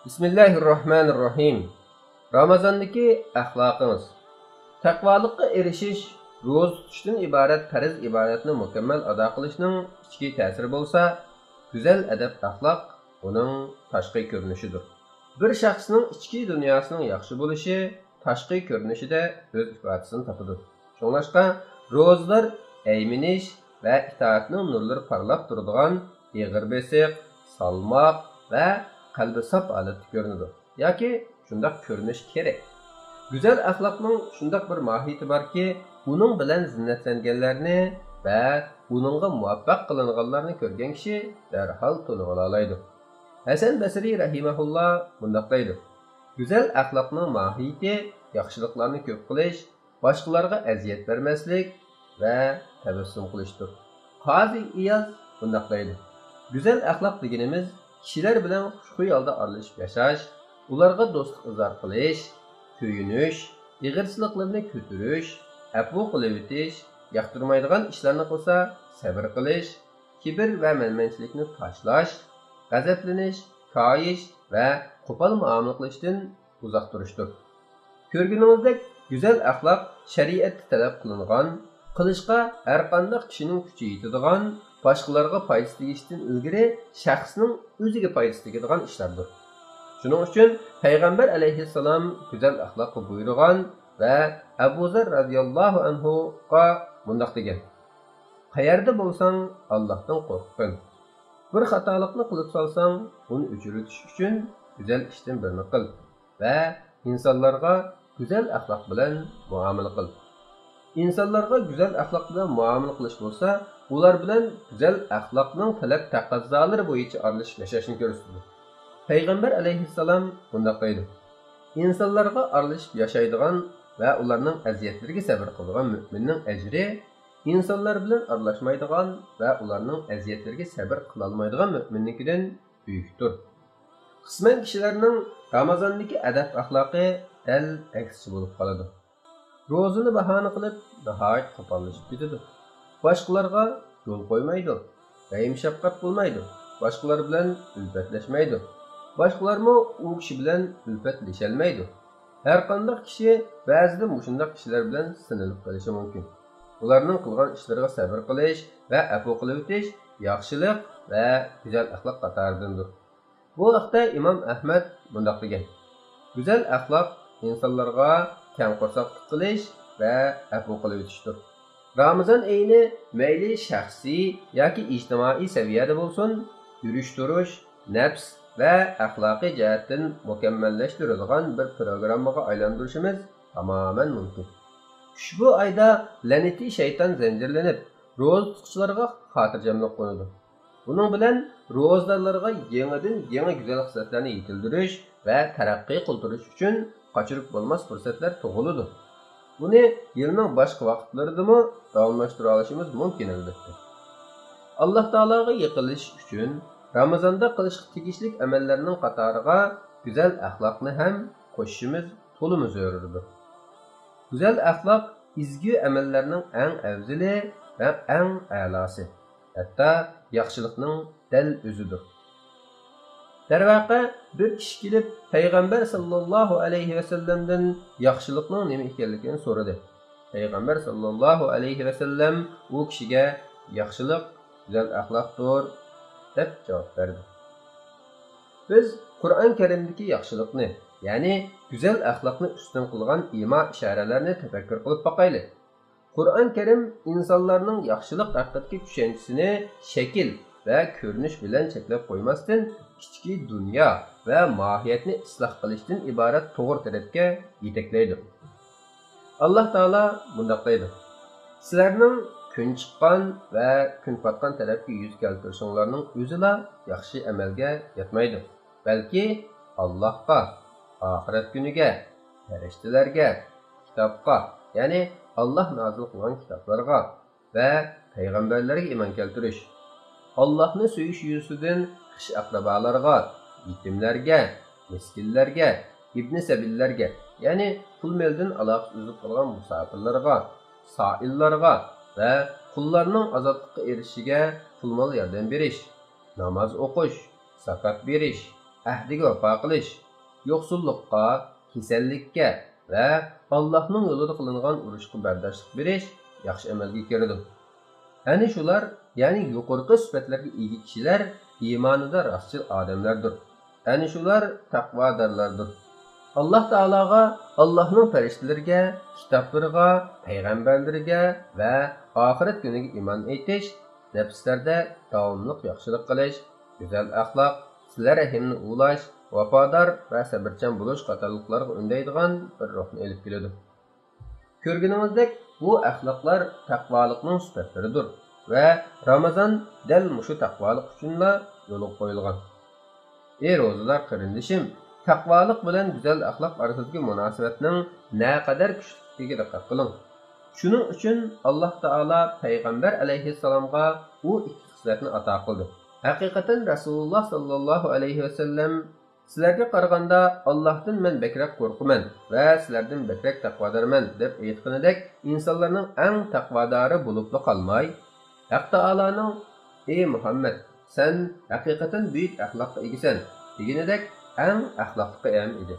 Bismillahirrahmanirrahim. Ramazandagi axloqimiz. Taqvolikqa erishish ro'za tutishdan iborat farz ibodatni mukammal ado qilishning ichki ta'siri bo'lsa, go'zal adab axloq uning tashqi ko'rinishidir. Bir shaxsning ichki dunyosining yaxshi bo'lishi tashqi ko'rinishida o'z ifodasini topadi. Shuningdek, ro'zalar ayminish va itoatning nurlari parlab turadigan ig'ir besiq, salmoq va qalbi saf holatda ko'rinadi yoki shundoq ko'rinish kerak. Go'zal axloqning shundoq bir mohiyati borki, uning bilan zinnatlanganlarni va uningga muvaffaq qilinganlarni ko'rgan kishi darhol to'lib olaydi. Hasan Basri rahimahulloh bundoq deydi: Go'zal axloqning mohiyati yaxshiliklarni ko'p qilish, boshqalarga aziyat bermaslik va tabassum qilishdir. Qozi Iyaz bundoq deydi: Go'zal axloq deganimiz kishilar bilan xushxuy holda aralashib yashash, ularga do'stlik izhor qilish, kuyinish, ig'irchiliklarni ko'tarish, afu qilib o'tish, yoqtirmaydigan ishlarni qilsa sabr qilish, kibr va manmanchilikni tashlash, g'azablanish, koyish va qo'pol muomala qilishdan uzoq turishdir. Ko'rganingizdek, go'zal axloq shariatda talab qilingan, qilishga har qanday kishining kuchi yetadigan, boshqalarga foydasi tegishdan ilgari shaxsning o'ziga foydasi tegadigan ishlardir. Shuning uchun payg'ambar alayhissalom go'zal axloqqa buyurgan va Abu Zar radhiyallohu anhu ga bundoq degan: Qayerda bo'lsang, Allohdan qo'rqgin. Bir xatolikni qilib solsang, uni o'chiritish uchun go'zal ishdan birini qil va insonlarga go'zal axloq bilan muomala qil. İnsanlarga güzel axloq bilan muomala qilish bo'lsa, ular bilan güzel axloqning talab taqozzolari bo'yicha aralashib yashashni ko'rsatdi. Payg'ambar alayhissalom bunday deydi: İnsanlarga aralashib yashaydigan va ularning aziyatlariga sabr qiladigan mu'minning ajri insonlar bilan aralashmaydigan va ularning aziyatlariga sabr qila olmaydigan mu'minnikidan buyukdir. Qisman kishilarning Ramazondagi adab axloqi dal aksi bo'lib qoladi. Ro'zani bahona qilib, nihoyat qo'pollashib ketadi. Boshqalarga yo'l qo'ymaydi, rayim shafqat qilmaydi, boshqalar bilan ulfatlashmaydi. Boshqalarmi u kishi bilan ulfatlasholmaydi. Har qanday kishi ba'zida mushundaq kishilar bilan sinilib qolishi mumkin. Ularning qilgan ishlariga sabr qilish va afu qilib o'tish yaxshilik va go'zal axloq qatoridandir. Bu haqda Imom Ahmad bundoq degan: Go'zal axloq insonlarga kam qo'rsoqlik qilish va afu qilib o'tishdir. Ramazon oyini mayli shaxsiy yoki ijtimoiy saviyada bo'lsin, yurish-turish, nafs va axloqiy jihatdan mukammallashtiradigan bir programmaga aylantirishimiz tamoman mumkin. Ushbu oyda la'nati shayton zanjirlanib, ro'za tutuvchilarga xotirjamlik qo'yadi. Buning bilan ro'zadorlarga yangi go'zal xislatlarni yetildirish va taraqqiy qildirish uchun qochirib bo'lmas fursatlar tug'iladi. Buni yilning boshqa vaqtlaridami davomlashtira olishimiz mumkin albatta. Alloh taologa yiqilish uchun Ramazonda qilishga tegishli amallarning qatoriga go'zal axloqni ham qo'shishimiz to'liq zarurdir. Go'zal axloq izgi amallarning eng afzali va eng a'losi, hatto yaxshilikning dal o'zidir. Darvaqa bir kishi kelib payg'ambar sallallohu alayhi va sallamdan yaxshilikning nima ekanligini so'radi. Payg'ambar sallallohu alayhi va sallam u kishiga yaxshilik go'zal axloqdir deb javob berdi. Biz Qur'on Karimdagi yaxshilikni, ya'ni go'zal axloqni ustun qilgan imo ishoralarni tafakkur qilib boqaylik. Qur'on Karim insonlarning yaxshilik haqidagi tushunchisini shakl va ko'rinish bilan cheklab qo'ymasdan ichki dunyo va mohiyatni isloh qilishdan iborat to'g'ri tarafga yetaklaydi. Alloh taolo bundoq deydi: Sizlarning kun chiqqan va kun patgan tarafga yuz keltirishinglarning o'zila yaxshi amalga yetmaydi, balki Allohga, oxirat kuniga, farishtalarga, kitobga, ya'ni Alloh nozil qilgan kitoblarga va payg'ambarlarga iymon keltirish, Allohni suyish yuzasidan xish aqrabolarga, yetimlarga, miskinlarga, ibn sabillarga, ya'ni pul meldan aloqa uzib qolgan musofirlarga, soillarga va qullarning ozodlikqa erishishiga pul-mol yordam berish, namoz o'qish, zakot berish, ahdiga vafo qilish, yo'qsullikqa, kasallikka va Allohning yo'lida qilingan urushga bardoshlik berish yaxshi amalga kiradi. Ana shular, ya'ni yuqorqi sifatlarga ega kishilar iymonida rostchil odamlardir. Ana shular taqvodorlardir. Alloh taologa, Allohning farishtalariga, kitoblariga, payg'ambarlariga va oxirat kuniga iymon etish, nafslarda davomli yaxshilik qilish, go'zal axloq, sizlar rahimni ulash, vafodor va sabrchan bo'lish qatorliqlarga undaydigan bir ruhni olib keladi. Ko'rganimizdek, bu axloqlar taqvolikning sifatlaridir va Ramazon dal mushu taqvolik uchunla yo'l qo'yilgan. Ey ro'zalar qarindishim, taqvolik bilan go'zal axloq orasidagi munosabatning naqadar kuchligiga diqqat qiling. Shuning uchun Alloh taolo payg'ambar alayhissalomga u ikki xislatni ato qildi. Haqiqatan Rasululloh sallallohu alayhi vasallam sizlarga qaraganda Allohdan men bakrak qo'rqaman va sizlardan bakrak taqvodorman deb aytganidek, insonlarning eng taqvodori bo'lib qolmay, Haq taoloning ey Muhammad, sen haqiqatan buyuk axloqqa egisan deganidek eng axloqli ham edi.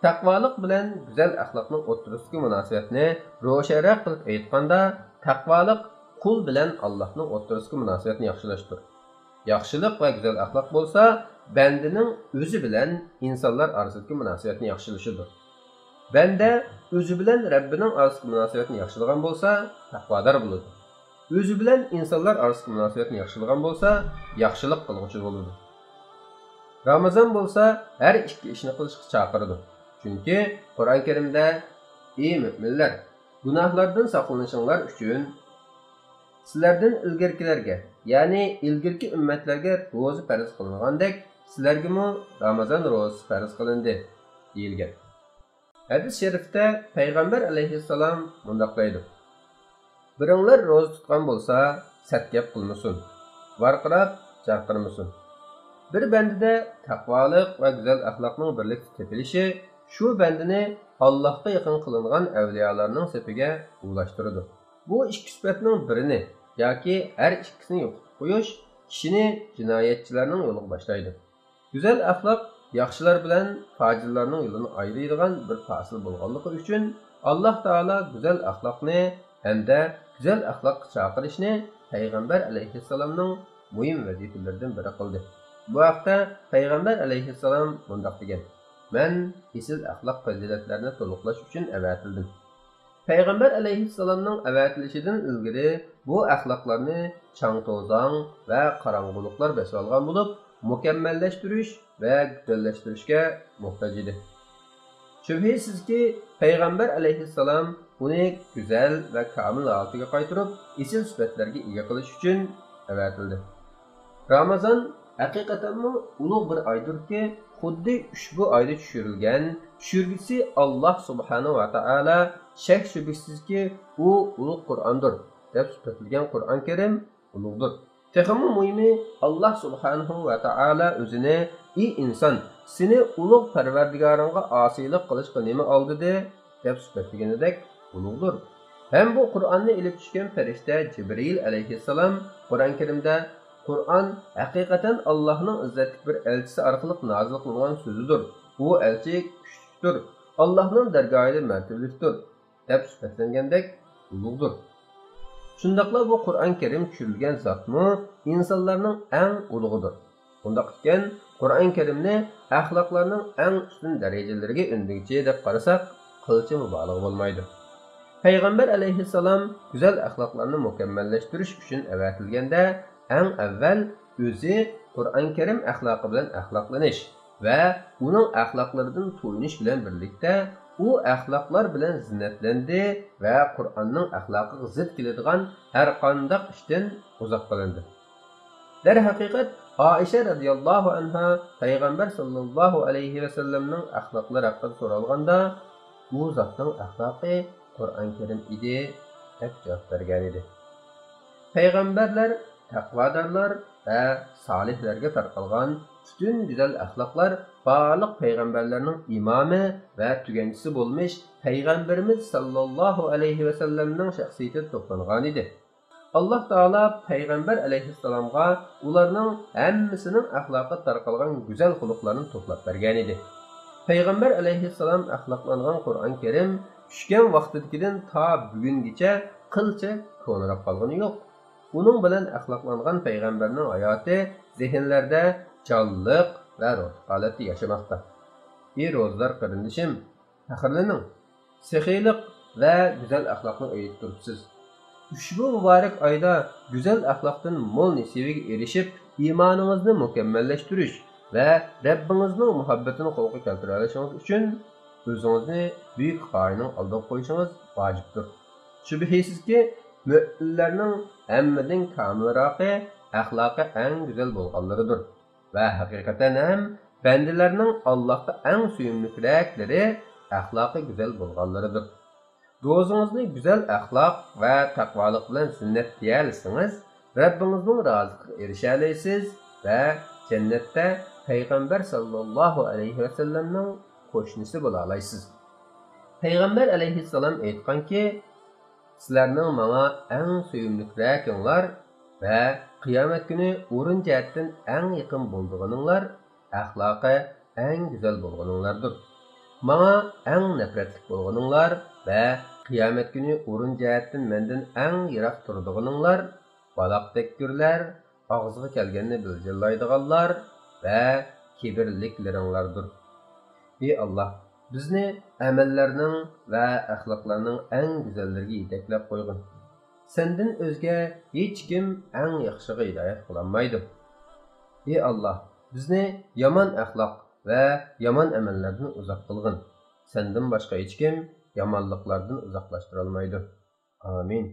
Taqvolik bilan go'zal axloqning o'rtasidagi munosabatni ro'shanroq qilib aytganda, taqvolik qul bilan Allohning o'rtasidagi munosabatni yaxshilashdir. Yaxshilik va go'zal axloq bo'lsa, bandaning o'zi bilan insonlar orasidagi munosabatni yaxshilashidir. Banda o'zi bilan Rabbining orasidagi munosabatni yaxshilagan bo'lsa, taqvodor bo'ladi. O'zi bilan insonlar orasidagi munosabatni yaxshilagan bo'lsa, yaxshilik qilguvchi bo'ladi. Ramazon bo'lsa, har ikki ishni qilishga chaqiradi. Chunki Qur'on Karimda ey mu'minlar, gunohlardan saqlanishinglar uchun sizlardan ilgirkilarga, ya'ni ilgirki ummatlarga ro'za farz qilingandek, sizlarga mu Ramazon ro'zasi farz qilindi deyilgan. Hadis sharifda payg'ambar alayhissalom bunday deydi: Biringlar ro'za tutgan bo'lsa, satgap qilmasin, varqirab jarqirmasin. Bir bandada taqvolik va go'zal axloqning birlikda tepilishi shu bandini Allohga yaqin qilingan avliyolarning safiga ulashtiradi. Bu ikki sifatning birini yoki har ikkisini yo'qotib qo'yish kishini jinoyatchilarning yo'liga boshlaydi. Go'zal axloq yaxshilar bilan fojirlarning yo'lini ayiradigan bir fasil bo'lganligi uchun Alloh taolo go'zal axloqni hamda go'zal axloqqa chaqirishni payg'ambar alayhissalomning muhim vazifalaridan biri qildi. Bu haqda payg'ambar alayhissalom bunday degan: Men esil axloq fazilatlarini to'liqlash uchun avatildim. Payg'ambar alayhissalomning avatilishidan ilgari bu axloqlarni chang-to'zon va qorong'uliklar bosib olgan bo'lib, mukammallashtirish va go'zallashtirishga muhtoj edi. Shubhisizki, payg'ambar alayhissalom uni go'zal va komil holatiga qaytarib, esil sifatlarga ega qilish uchun avatildi. Ramazon haqiqatanmi ulug' bir oydirki, xuddi ushbu oyda tushirgisi Alloh subhanahu va taolo shak shubhisizki u ulug' Qur'ondir deb sifatilgan Qur'on Karim ulug'dir. Texmi muhimi, Alloh subhanahu va taolo o'zini ey inson, seni ulug' Parvardigoringga osiylik qilishga nima oldidi deb sifatlaganidek ulug'dir. Hem bu Qur'onni ilib tushgan farishta Jibril alayhissalom Qur'on Karimda Qur'on haqiqatan Allohning izzatli bir elchisi orqali nozil qilingan so'zidir. Bu elchi kuchlidir, Allohning dargohida martabalikdir deb sifatlangandek ulug'dir. Shundaqla bu Qur'on Karim tushirilgan zotmi insonlarning eng ulug'idir. Bundaq ekan, Qur'on Karimni axloqlarning eng ustun darajalariga undirichi deb qarasak, qilchi mubolag'a bo'lmaydi. Payg'ambar alayhissalom go'zal axloqlarni mukammallashtirish uchun avatilganda eng avval o'zi Qur'on Karim axloqi bilan axloqlanish va uning axloqlaridan to'yinish bilan birlikda u axloqlar bilan zinatlandi va Qur'onning axloqiga zid keladigan har qanday ishdan uzoq qilindi. Darhaqiqat Oisha radhiyallohu anha payg'ambar sallallohu alayhi va sallamning axloqlari haqida so'ralganda, bu zotning axloqi Qur'on Karim edi deb javob bergan edi. Payg'ambarlar, taqvodorlar va solihlarga tarqalgan bütün güzel axloqlar barliq payg'ambarlarning imomi va tuganchisi bo'lmish payg'ambarimiz sallallohu alayhi va sallamning shaxsiyatida to'plangan edi. Allah Taala Peygamber aleyhisselamga ularning hammasining axloqi tarqalgan güzel xuluqlarni to'plab bergan edi. Peygamber aleyhisselam axloqlangan Qur'on Kerim tushgan vaqtidagidan ta bugungacha qilcha ko'nrab qolgani yo'q. Uning bilan axloqlangan payg'ambarning hayoti zihinlarda jonliq va ruh holati yashamoqda. Bir ro'zlar qarindishim, faxrlaning, sexiylik va go'zal axloqni o'yib turibsiz. Ushbu muborak oyda go'zal axloqdan mo'l nasibaga erishib, iymoningizni mukammallashtirish va Rabbingizning muhabbatini qo'lga keltira olishingiz uchun o'zingizni buyuk xoinning oldiga qo'yishingiz vojibdir. Shubhisizki, mü'minlarning hammadan kamilroqi axloqi eng go'zal bo'lganlaridir va haqiqatan ham bandalarning Allohga eng suyumlikliklari axloqi go'zal bo'lganlaridir. Ro'zingizni go'zal axloq va taqvolik bilan ziynatlayolsangiz, Rabbingizning roziligiga erisha olasiz va jannatda Payg'ambar sallallohu alayhi va sallamning qo'shnisi bo'la olasiz. Payg'ambar alayhissalom aytganki, sizlarning menga eng suyumlikliklaringlar va qiyomat kuni o'rin jihatdan eng yaqin bo'lganinglar axloqi eng go'zal bo'lganinglardir. Menga eng nafratlik bo'lganinglar va qiyomat kuni o'rin jihatdan mendan eng yiroq turadiganinglar baloqdekkurlar, og'ziga kelganini bildirlaydiganlar va kibrliklaringlardir. Ey Allah, bizni amallarning va axloqlarning eng go'zallariga yetaklab qo'ygin. Sendan o'zga hech kim eng yaxshiga hidoyat qilolmaydi. Ey Allah, bizni yomon axloq va yomon amallardan uzoq qilgin. Sendan boshqa hech kim yomonliklardan uzoqlashtira olmaydi. Amin.